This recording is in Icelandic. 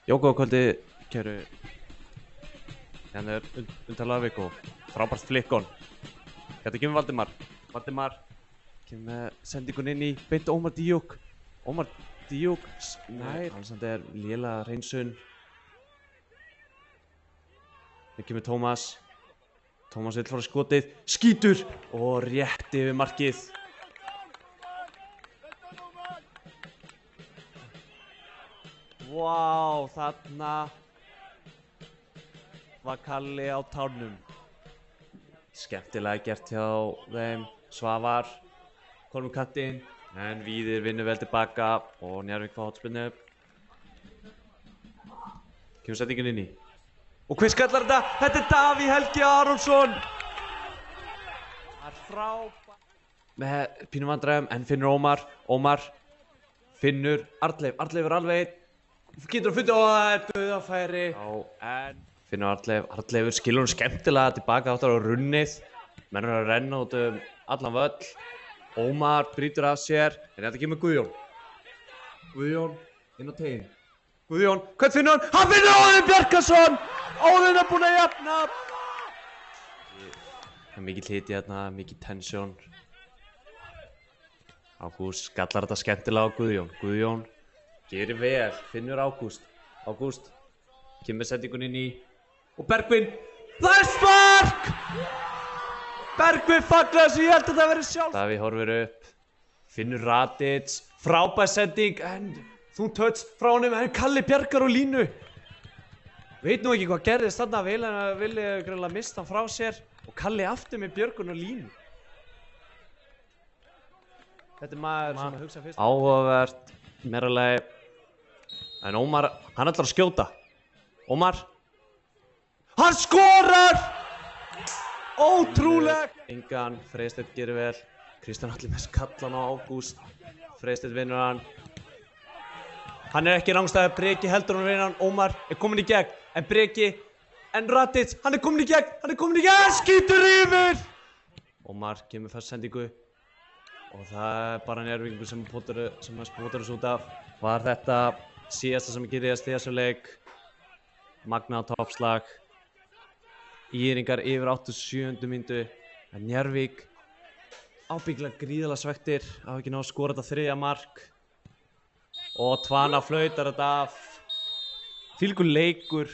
Jóka á kvöldi, kæru. Hérna Undarlaðvík og frábært flikkon. Þetta kemur Valdimar. Valdimar kemur með sendingun inn í beint Ómar Díuk. Ómar Díuk snær. Alexander lélega hreinsun. Það kemur Tómas. Tómas vill fara skotið. Skítur og rétt yfir markið. Vá, þarna var Kalli á tánum. Skemmtilega gert hjá þeim. Svavar kom um kantinn, en Víðir vinnur vel tilbaka og Njarðvík fá hornspyrnu. Kemur setningin inn í. Og hver skallar þetta? Þetta er Davíð Helgi Aronsson. Það er frábært. Með pínum vandræðum, en finnur Ómar. Ómar finnur Arnleif. Arnleif er alveg einn. Getur að finna og það er dauðafæri. En finnur Arnleif. Arnleifur skilur hún skemmtilega tilbaka áttar á runnið. Menn er að renna út allan völl. Ómar brýtur af sér, en þetta kemur Guðjón. Guðjón inn á tegin. Guðjón, hvern finnur hann? Hann finnur Óðinn Bjarkarsson! Óðinn er búinn að jafna! Það er mikið hiti hérna, mikið tensjón. Ágúst skallar þetta skemmtilega á Guðjón. Guðjón gerir vel, finnur Ágúst. Ágúst kemur sendingun inn í. Og Bergvin, það er spark! Bergvin fagnar þessu, ég held að það verði sjálf. Davíð horfir upp, finnur Radic, frábær sending, en þú töts frá honum, en Kalli bjargar á línu. Veit nú ekki hvað gerðist þarna, vilja greinlega mista hann frá sér og Kalli aftur með björgun á línu. Þetta er maður sem að hugsa fyrst. Áhugavert, meiralegi, en Ómar, hann ætlar að skjóta. Ómar, hann skorar! Ótrúleg! Engan, Freysteinn gerir vel. Kristján Atli með skallan á Ágúst. Freysteinn vinnur hann. Hann er ekki rangstæður, Breki heldur hann vinnur hann. Ómar er komin í gegn, en Breki, en Radic, hann er komin í gegn, hann skýtur yfir! Ómar kemur fast sendingu. Og það er bara Njarðvíkingur sem potar þessu út af. Var þetta síðasta sem gerðist í þessum leik. Magnað toppslag. Íringar yfir 87. mínútu. En Njarðvík ábyggilega gríðarlega svektir. Á ekki náð að skora þetta þriðja mark. Og Tvana flautar þetta af. Fylgur leikur.